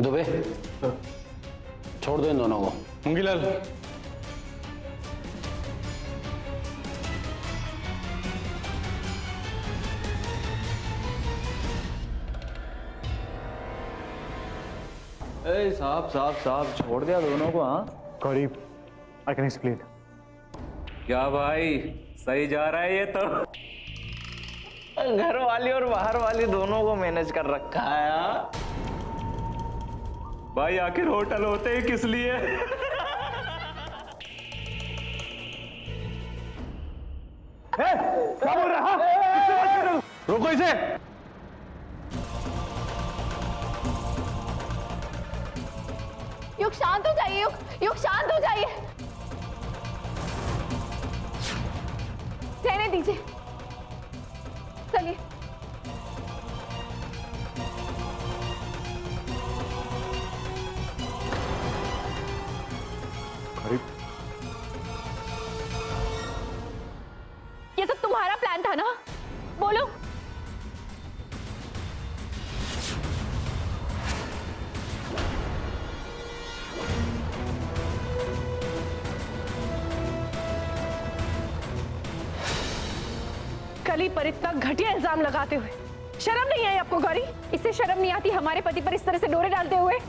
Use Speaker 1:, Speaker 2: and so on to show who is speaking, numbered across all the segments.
Speaker 1: दुबे छोड़ दो इन दोनों को।
Speaker 2: मुंगीलाल,
Speaker 3: साहब साहब साहब छोड़ दिया दोनों को। हाँ
Speaker 4: गौरी, आई कैन एक्सप्लेन।
Speaker 3: क्या भाई, सही जा रहा है ये तो। घर वाली और बाहर वाली दोनों को मैनेज कर रखा है। हाँ भाई, आखिर होटल होते हैं किस लिए?
Speaker 4: क्या बोल रहा है? रोको इसे।
Speaker 5: युग शांत हो जाइए, युग शांत हो जाइए। रहने दीजिए, चलिए। ये सब तुम्हारा प्लान था ना? बोलो। कली पर इतना घटिया इल्जाम लगाते हुए शर्म नहीं आई आपको गौरी? इससे शर्म नहीं आती हमारे पति पर इस तरह से डोरे डालते हुए?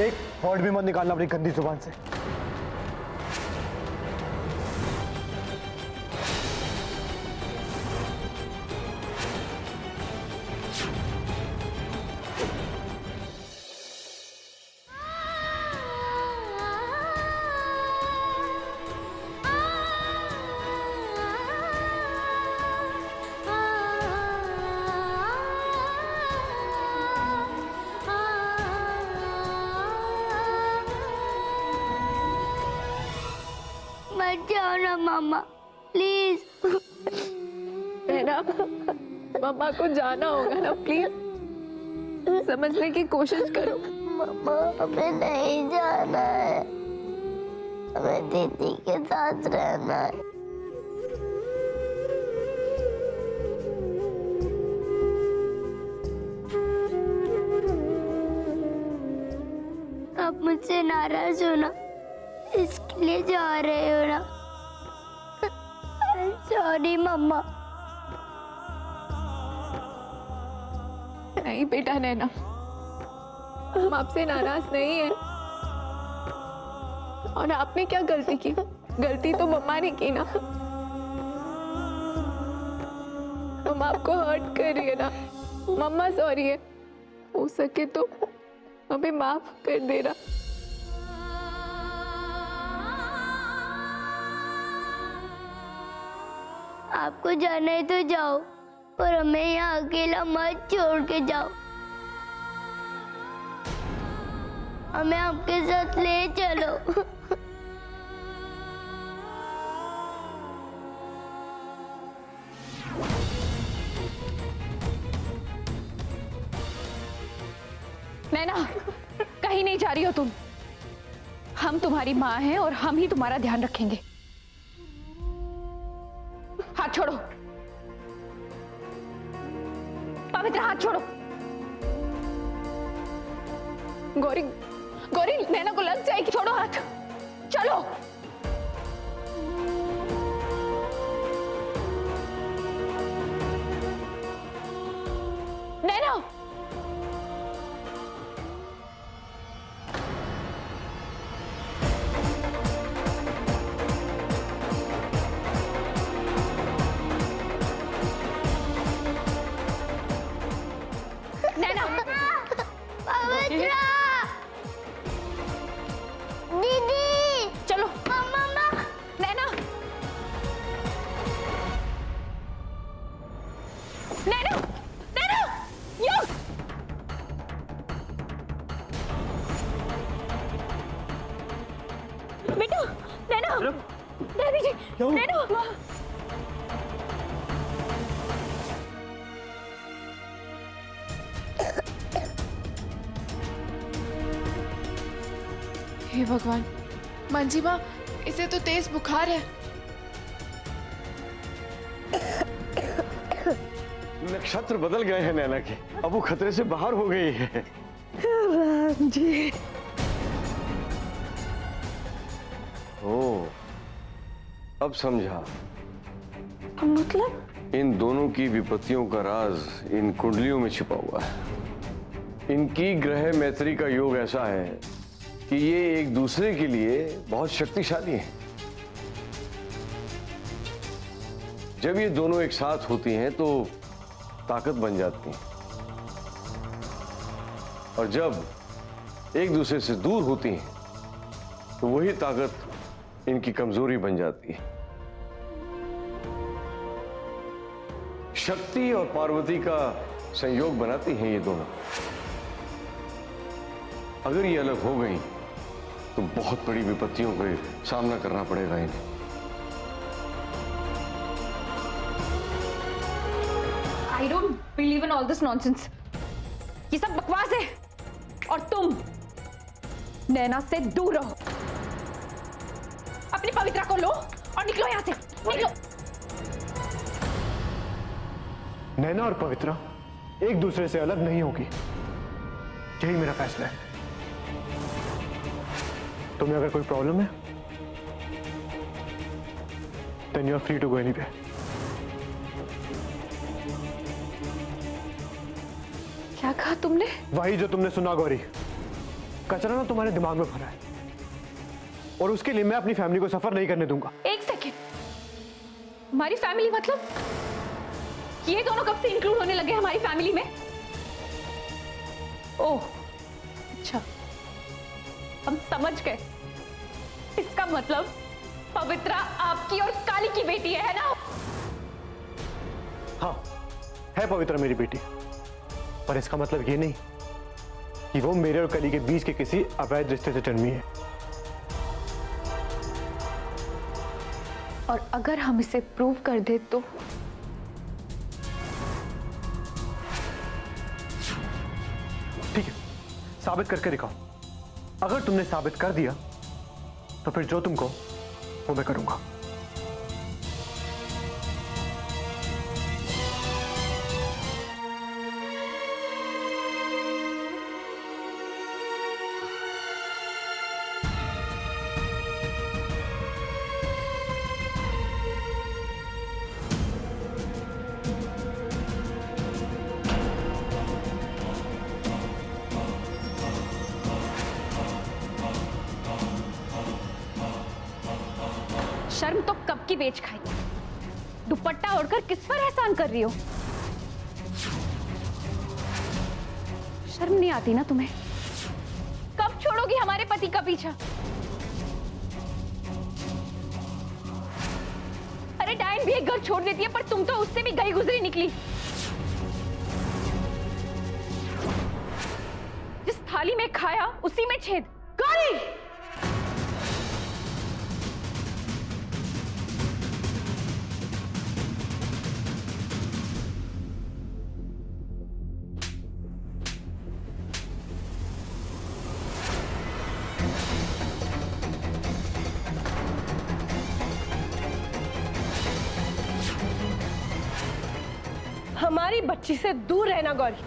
Speaker 4: एक वर्ड भी मत निकालना अपनी गंदी जुबान से।
Speaker 6: मत जाओ ना मामा, प्लीज।
Speaker 5: ना मम्मा को जाना होगा ना, प्लीज समझने की कोशिश करो।
Speaker 6: मामा, हमें नहीं जाना है, हमें दीदी के साथ रहना है। आप मुझसे नाराज हो ना, इसके लिए जा रहे हो ना? सॉरी मम्मा।
Speaker 5: नहीं बेटा नैना, हम आपसे नाराज नहीं हैं। और आपने क्या गलती की? गलती तो मम्मा ने की ना। हम आपको हर्ट कर रही है ना। मम्मा सॉरी है, हो सके तो हमें माफ कर देना।
Speaker 6: आपको जाना है तो जाओ, पर हमें यहाँ अकेला मत छोड़ के जाओ। हमें आपके साथ ले चलो।
Speaker 5: नैना, कहीं नहीं जा रही हो तुम। हम तुम्हारी माँ हैं और हम ही तुम्हारा ध्यान रखेंगे। हाथ छोड़ो पवित्र, हाथ छोड़ो। गौरी, गौरी नैना को लग जाएगी, छोड़ो हाथ। चलो नैना। नैना,
Speaker 6: पवित्र, दीदी,
Speaker 5: चलो
Speaker 6: मम्मा।
Speaker 5: नैना, नैना, नैना, युग। रेनू, हे भगवान, मंजीमा, इसे तो तेज बुखार है।
Speaker 2: नक्षत्र बदल गए हैं नैना के, अब वो खतरे से बाहर हो गई है।
Speaker 7: राम जी,
Speaker 2: ओ, अब समझा।
Speaker 7: मतलब
Speaker 2: इन दोनों की विपत्तियों का राज इन कुंडलियों में छिपा हुआ है। इनकी ग्रह मैत्री का योग ऐसा है कि ये एक दूसरे के लिए बहुत शक्तिशाली हैं। जब ये दोनों एक साथ होती हैं तो ताकत बन जाती हैं, और जब एक दूसरे से दूर होती हैं तो वही ताकत इनकी कमजोरी बन जाती है। शक्ति और पार्वती का संयोग बनाती हैं ये दोनों। अगर ये अलग हो गई तो बहुत बड़ी विपत्तियों का सामना करना पड़ेगा इन्हें।
Speaker 8: I don't believe in all this nonsense. ये सब बकवास है और तुम नैना से दूर रहो। अपनी पवित्रा को लो और निकलो यहाँ से, निकलो।
Speaker 4: नैना और पवित्रा एक दूसरे से अलग नहीं होगी, यही मेरा फैसला है। तुम्हें अगर कोई प्रॉब्लम है then you are free to go anywhere.
Speaker 8: क्या कहा तुमने?
Speaker 4: वही जो तुमने सुना गौरी। कचरा ना तुम्हारे दिमाग में भरा है, और उसके लिए मैं अपनी फैमिली को सफर नहीं करने दूंगा।
Speaker 8: एक सेकेंड, हमारी फैमिली मतलब ये दोनों कब से इंक्लूड होने लगे हमारी फैमिली में? ओह, अच्छा, हम समझ गए। इसका मतलब पवित्रा आपकी और काली की बेटी है ना?
Speaker 4: हाँ, है पवित्रा मेरी बेटी, पर इसका मतलब ये नहीं कि वो मेरे और कली के बीच के किसी अवैध रिश्ते से जन्मी है।
Speaker 8: और अगर हम इसे प्रूव कर दे तो?
Speaker 4: ठीक है, साबित करके दिखाओ। अगर तुमने साबित कर दिया तो फिर जो तुम कहो वो मैं करूंगा।
Speaker 8: शर्म तो कब की बेच खाई। दुपट्टा ओढ़कर किस पर एहसान कर रही हो? शर्म नहीं आती ना तुम्हें? कब छोड़ोगी हमारे पति का पीछा? अरे डायन भी एक घर छोड़ देती है, पर तुम तो उससे भी गई गुजरी निकली। जिस थाली में खाया उसी में छेद। गौरी!
Speaker 7: हमारी बच्ची से दूर रहना गौरी।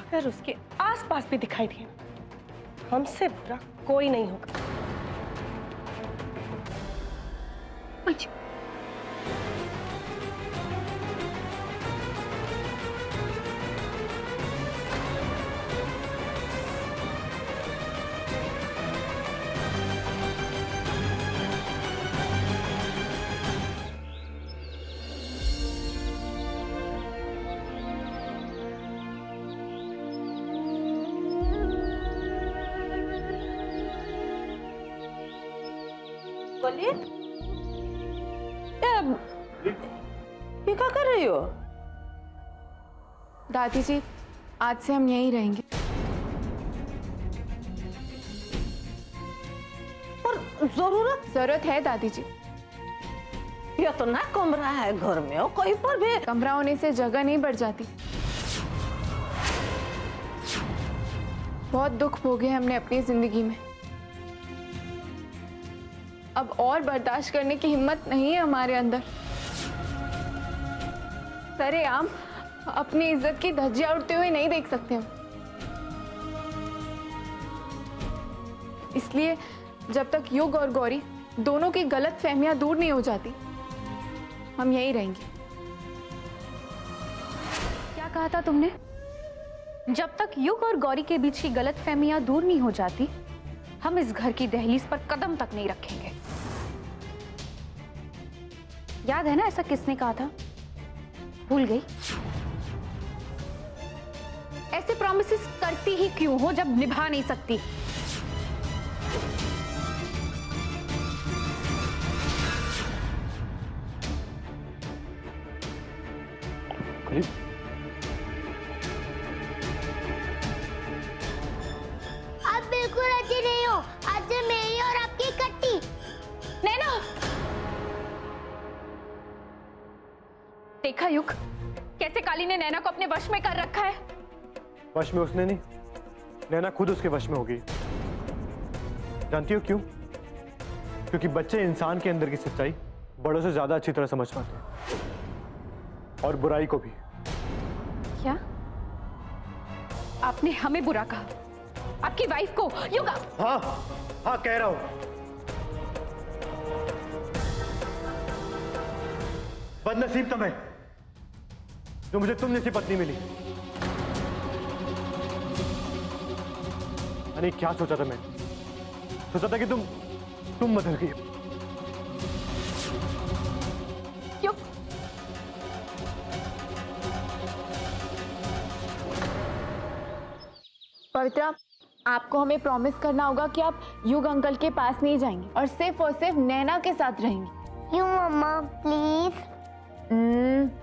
Speaker 7: अगर उसके आसपास भी दिखाई दिए, हमसे बुरा कोई नहीं होगा। बोलिए, ये क्या कर रही हो?
Speaker 5: दादी जी, आज से हम यहीं रहेंगे।
Speaker 7: और जरूरत
Speaker 5: जरूरत है दादी जी।
Speaker 9: ये तो ना कमरा है घर में, और कहीं पर भी।
Speaker 5: कमरा होने से जगह नहीं बढ़ जाती। बहुत दुख भोगे हमने अपनी जिंदगी में, अब और बर्दाश्त करने की हिम्मत नहीं है हमारे अंदर। सरेआम अपनी इज्जत की धज्जियां उड़ते हुए नहीं देख सकते हम। इसलिए जब तक युग और गौरी दोनों की गलत फहमियां दूर नहीं हो जाती, हम यहीं रहेंगे।
Speaker 8: क्या कहा था तुमने? जब तक युग और गौरी के बीच की गलतफहमियां दूर नहीं हो जाती, हम इस घर की दहलीज पर कदम तक नहीं रखेंगे। याद है ना ऐसा किसने कहा था? भूल गई? ऐसे प्रॉमिसेस करती ही क्यों हो जब निभा नहीं सकती?
Speaker 6: आप बिल्कुल अच्छी नहीं हो। आज से मेरी और आपकी कट्टी।
Speaker 8: नैना! देखा युग, कैसे काली ने नैना को अपने वश में कर रखा है।
Speaker 4: वश में उसने नहीं, नैना खुद उसके वश में हो गई। जानती हो क्यों? क्योंकि बच्चे इंसान के अंदर की सच्चाई बड़ों से ज्यादा अच्छी तरह समझ पाते हैं, और बुराई को भी।
Speaker 8: क्या आपने हमें बुरा कहा? आपकी वाइफ को? युग!
Speaker 4: हाँ हाँ कह रहा हूं। बदनसीब तो मैं जो मुझे तुम जैसी पत्नी मिली। अरे क्या सोचा था मैं? सोचा था कि तुम बदल गई।
Speaker 8: युग!
Speaker 5: पवित्रा, आपको हमें प्रॉमिस करना होगा कि आप युग अंकल के पास नहीं जाएंगे और सिर्फ नैना के साथ रहेंगी।
Speaker 6: क्यों मम्मा, प्लीज?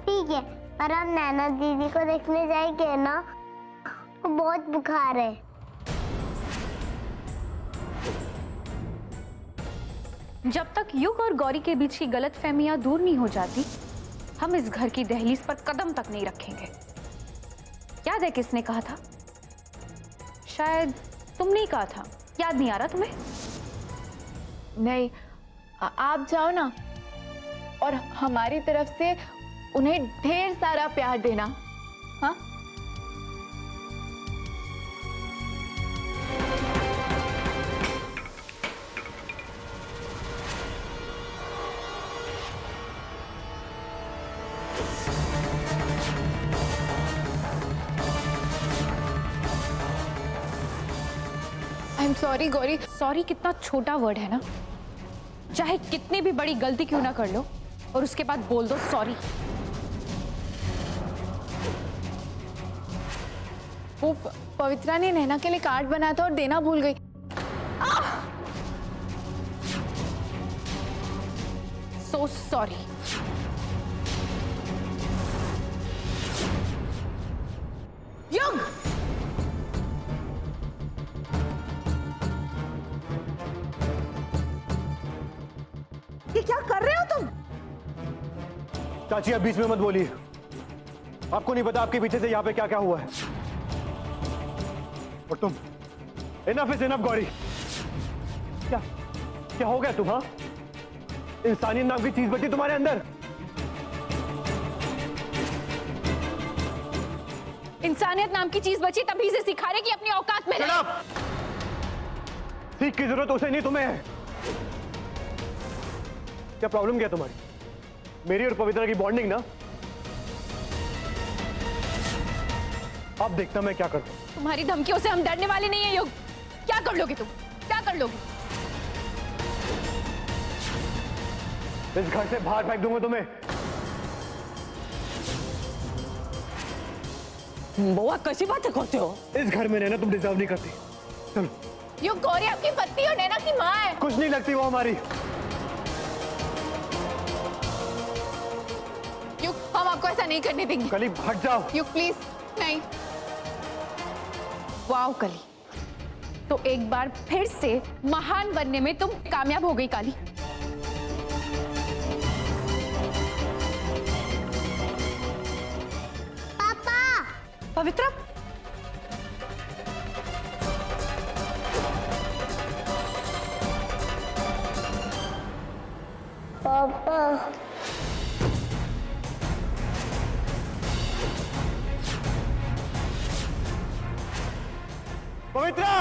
Speaker 6: ठीक है, पर हम नैना दीदी को देखने जाएंगे ना, वो बहुत बुखार है।
Speaker 8: जब तक युग और गौरी के बीच की गलतफहमियां दूर नहीं हो जाती, हम इस घर की दहलीज पर कदम तक नहीं रखेंगे। याद है किसने कहा था? शायद तुमने ही कहा था। याद नहीं आ रहा तुम्हें?
Speaker 5: नहीं, आप जाओ ना और हमारी तरफ से उन्हें ढेर सारा प्यार देना। हाँ? I am sorry Gauri.
Speaker 8: Sorry कितना छोटा वर्ड है ना। चाहे कितनी भी बड़ी गलती क्यों ना कर लो और उसके बाद बोल दो सॉरी।
Speaker 5: वो पवित्रा ने नैना के लिए कार्ड बनाया था और देना भूल गई।
Speaker 8: So sorry.
Speaker 9: युग! ये क्या कर रहे हो तुम?
Speaker 4: चाची, आप बीच में मत बोलिए। आपको नहीं पता आपके पीछे से यहाँ पे क्या क्या हुआ है। और तुम, इनफ इज इनफ गौरी। क्या क्या हो गया तुम? हाँ, इंसानियत नाम की चीज बची तुम्हारे अंदर।
Speaker 8: इंसानियत नाम की चीज बची तभी से सिखा रहे कि अपनी औकात में रहे।
Speaker 4: सीख की जरूरत उसे नहीं, तुम्हें है। क्या प्रॉब्लम क्या तुम्हारी? मेरी और पवित्रा की बॉन्डिंग ना, अब देखना मैं क्या करता हूं।
Speaker 8: तुम्हारी धमकियों से हम डरने वाले नहीं है युग। क्या कर लोगे तुम? क्या कर लोगे?
Speaker 4: इस घर से बाहर फेंक दूंगा तुम्हें।
Speaker 9: बुआ कैसी बातें करते हो?
Speaker 4: इस घर में रहना तुम डिजर्व नहीं करती। चलो।
Speaker 5: युग, गौरी आपकी पत्नी और नैना की माँ है।
Speaker 4: कुछ नहीं लगती वो हमारी।
Speaker 5: युग, हम आपको ऐसा नहीं करने देंगे।
Speaker 4: कली हट जाओ।
Speaker 5: युग प्लीज, नहीं।
Speaker 8: वाओ कली, तो एक बार फिर से महान बनने में तुम कामयाब हो गई काली।
Speaker 7: पवित्रा,
Speaker 6: पापा
Speaker 4: पवित्रा!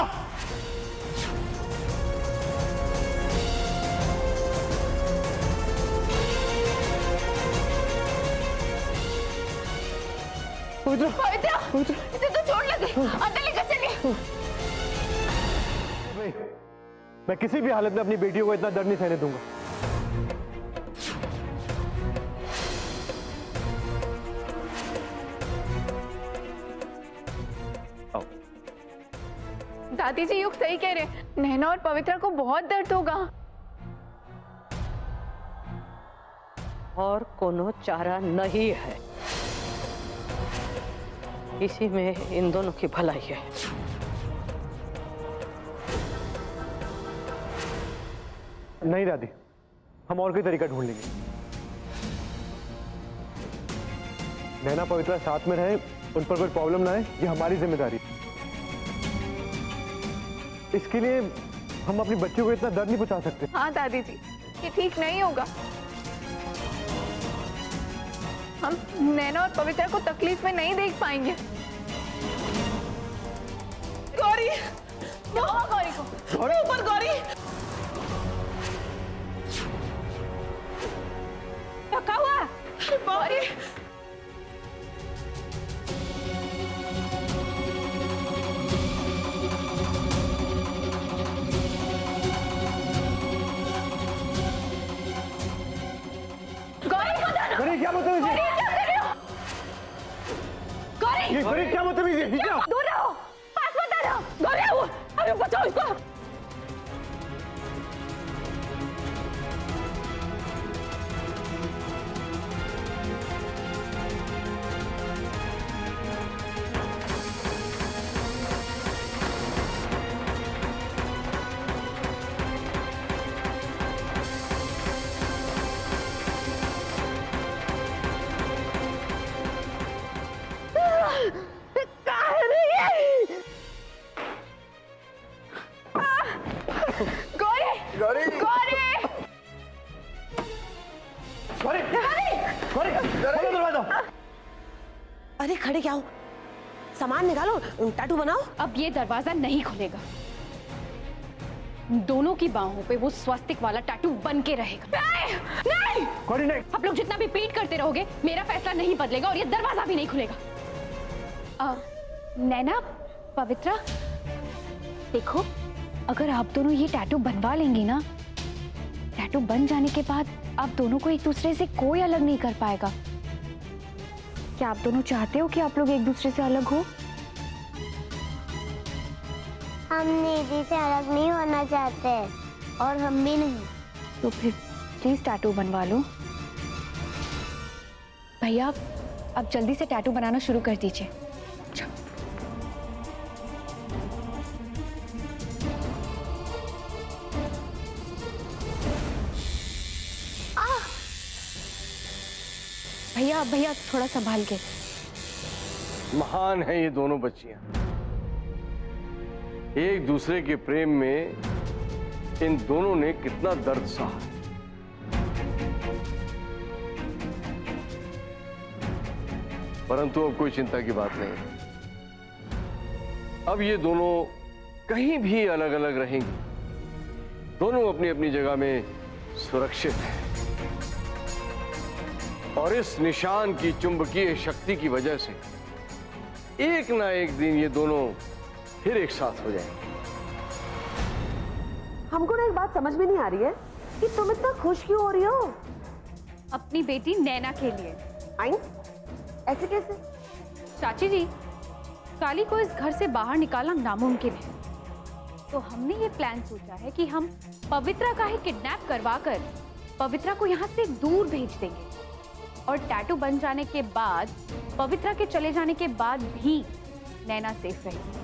Speaker 5: पवित्रा, इसे तो चोट लग गई, अंदर लेकर चलिए।
Speaker 4: भाई, मैं किसी भी हालत में अपनी बेटियों को इतना दर्द नहीं सहने दूंगा।
Speaker 5: दादी जी युग सही कह रहे, नैना और पवित्रा को बहुत दर्द होगा।
Speaker 9: और कोनो चारा नहीं है, इसी में इन दोनों की भलाई है।
Speaker 4: नहीं दादी, हम और कोई तरीका ढूंढ लेंगे। नैना पवित्रा साथ में रहे, उन पर कोई प्रॉब्लम ना आए, ये हमारी जिम्मेदारी। इसके लिए हम अपनी बच्चियों को इतना दर्द नहीं पहुंचा सकते।
Speaker 5: हाँ दादी जी, ये ठीक नहीं होगा। हम नैना और पवित्रा को तकलीफ में नहीं देख पाएंगे।
Speaker 9: गौरी,
Speaker 5: क्या हुआ गौरी को?
Speaker 9: ऊपर गौरी,
Speaker 5: क्या हुआ? गौरी,
Speaker 4: गौरी क्या बदतमीजी? ये गौरी क्या बदतमीजी? क्या?
Speaker 5: दूर रहो, पास मत आ रहो।
Speaker 9: गौरी अरे बचाओ इसको।
Speaker 5: गौरी, गौरी,
Speaker 4: खोलो दरवाजा।
Speaker 9: अरे खड़े क्या हो, सामान निकालो, टैटू बनाओ।
Speaker 8: अब ये दरवाजा नहीं खुलेगा। दोनों की बाहों पे वो स्वास्तिक वाला टैटू बन के रहेगा।
Speaker 5: नहीं, नहीं।
Speaker 4: गौरी नहीं।
Speaker 8: आप लोग जितना भी पीट करते रहोगे, मेरा फैसला नहीं बदलेगा और ये दरवाजा भी नहीं खुलेगा। नैना, पवित्रा, देखो, अगर आप दोनों ये टैटू बनवा लेंगी ना, टैटू बन जाने के बाद आप दोनों को एक दूसरे से कोई अलग नहीं कर पाएगा। क्या आप दोनों चाहते हो कि आप लोग एक दूसरे से अलग हो?
Speaker 6: हम दीदी से अलग नहीं होना चाहते, और हम भी नहीं।
Speaker 8: तो फिर प्लीज टैटू बनवा लो। भैया, अब जल्दी से टैटू बनाना शुरू कर दीजिए। भैया, भैया थोड़ा संभाल के।
Speaker 2: महान है ये दोनों बच्चियां। एक दूसरे के प्रेम में इन दोनों ने कितना दर्द सहा। परंतु अब कोई चिंता की बात नहीं। अब ये दोनों कहीं भी अलग अलग रहेंगी। दोनों अपनी अपनी जगह में सुरक्षित हैं। और इस निशान की चुंबकीय शक्ति की वजह से एक ना एक दिन ये दोनों फिर एक साथ हो जाएंगे।
Speaker 9: हमको ना एक बात समझ में नहीं आ रही है कि तुम इतना खुश क्यों हो रही हो?
Speaker 8: अपनी बेटी नैना के लिए।
Speaker 9: आई? ऐसे कैसे?
Speaker 8: चाची जी, काली को इस घर से बाहर निकालना नामुमकिन है, तो हमने ये प्लान सोचा है कि हम पवित्रा का ही किडनैप करवा कर पवित्रा को यहाँ से दूर भेज देंगे, और टैटू बन जाने के बाद, पवित्रा के चले जाने के बाद भी नैना सेफ रहेगी।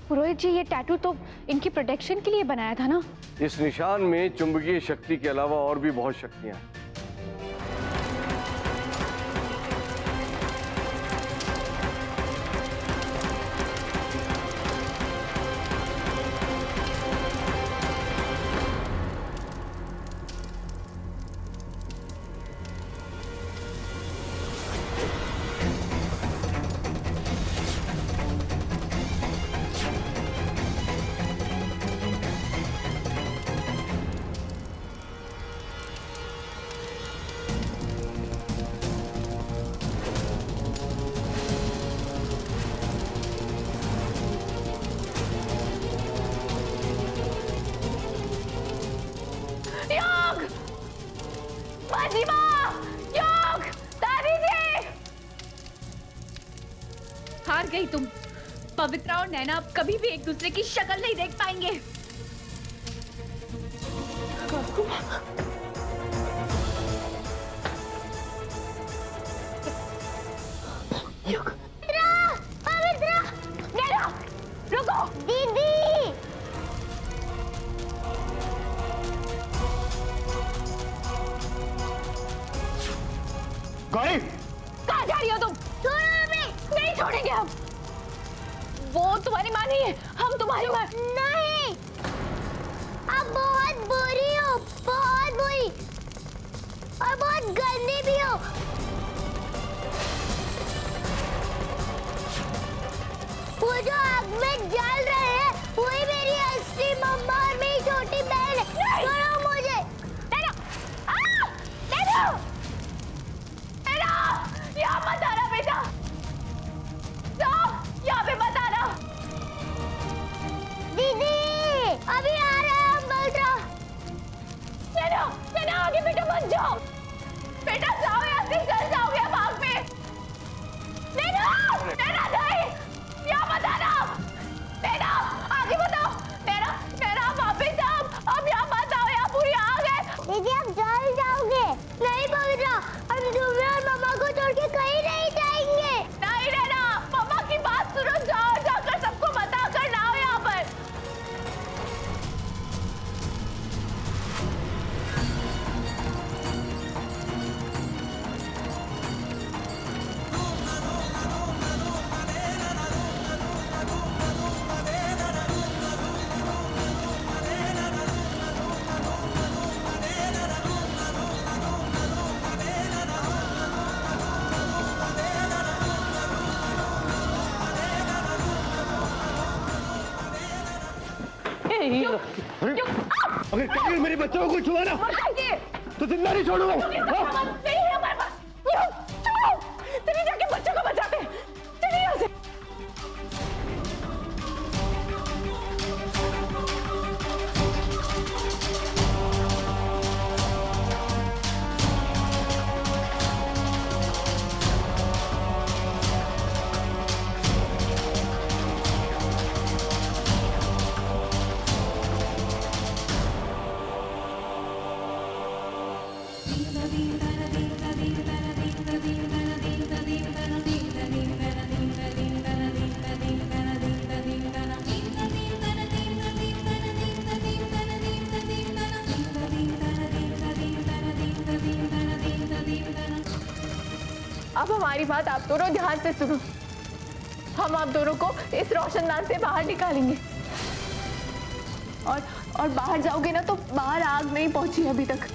Speaker 8: पुरोहित जी, ये टैटू तो इनकी प्रोटेक्शन के लिए बनाया था ना?
Speaker 2: इस निशान में चुंबकीय शक्ति के अलावा और भी बहुत शक्तियां हैं।
Speaker 5: योग! बाजी माँ! योग! दादी जी!
Speaker 8: हार गई तुम। पवित्रा और नैना अब कभी भी एक दूसरे की शक्ल नहीं देख पाएंगे।
Speaker 6: पवित्रा!
Speaker 5: नैना! रुको!
Speaker 6: दीदी!
Speaker 4: गौरी,
Speaker 5: कहाँ जा रही हो तुम?
Speaker 6: छोड़ो हमें!
Speaker 5: नहीं छोड़ेंगे हम। वो तुम्हारी माँ नहीं है, हम तुम्हारी माँ।
Speaker 6: नहीं! आप बहुत बुरी हो, बहुत बुरी, और बहुत गंदी भी हो। वो जो आग में जल रहे हैं, वही मेरी असली मम्मा और मेरी छोटी बहन है। छोड़ो मुझे!
Speaker 5: नैना! नैना! नैना! यहाँ मत आना बेटा। जाओ, यहाँ पे मत आना।
Speaker 6: दीदी! अभी आ रहे हैं हम, पवित्रा।
Speaker 5: नैना! नैना आगे बेटा मत जाओ। बेटा जाओ यहाँ से, चल जाओगे आप आग में। नैना! नैना नहीं! यहाँ मत आना। नैना आगे बताओ। नैना! नैना वापिस आओ। अब यहाँ मत आओ, यहाँ पूरी आग है।
Speaker 6: दीदी आप जल जाओगे। नहीं पवित्रा, हम तुम्हें और मम्मा को छोड़ के कहीं नहीं जाएंगे।
Speaker 5: नहीं नैना, मम्मा की बात सुनो। जाओ, जाकर सबको बता कर ना आओ यहाँ पर।
Speaker 4: अगर कभी मेरे बच्चों को छुआ ना तो जिंदा नहीं छोड़ूंगा। हाँ?
Speaker 5: नहीं है हमारे पास। चलो, चलिए जाके बच्चों को बचाते हैं। चलिए यहाँ से। अब हमारी बात आप दोनों ध्यान से सुनो। हम आप दोनों को इस रोशनदान से बाहर निकालेंगे। और बाहर जाओगे ना तो बाहर आग नहीं पहुंची अभी तक।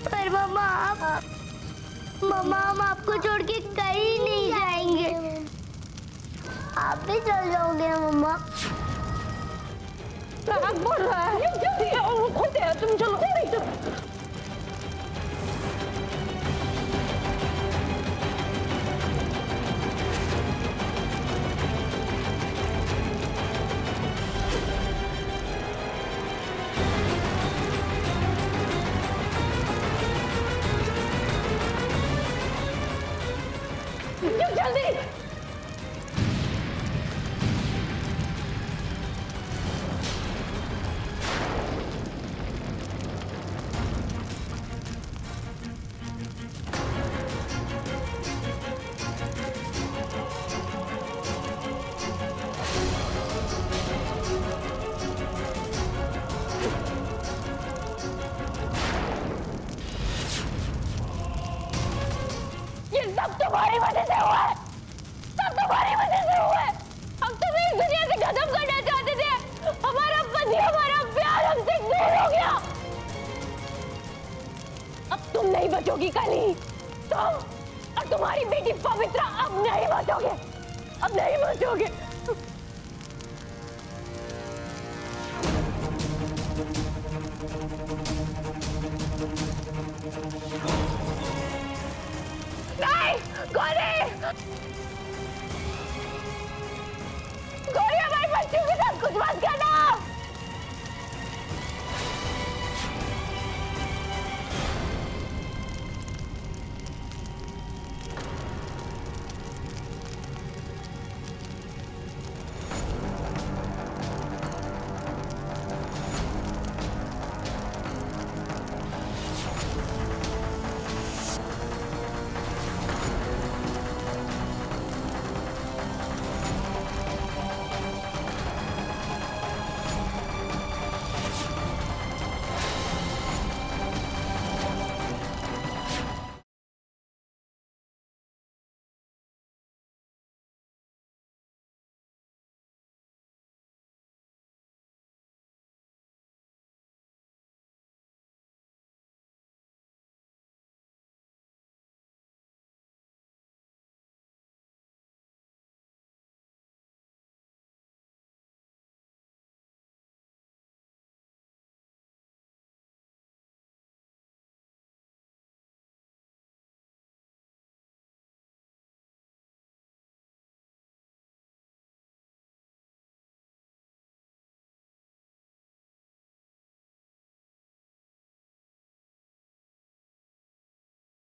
Speaker 6: पर मम्मा हम आपको छोड़ के कहीं नहीं जाएंगे। आप भी चल जाओगे मम्मा।
Speaker 5: आग बोल रहा है। जल्दी आओ, वो खोलते हैं। तुम चलो। जल्दी। बचोगी कली। तुम और तुम्हारी बेटी पवित्रा अब नहीं बचोगे, अब नहीं बचोगे। नहीं, गौरी!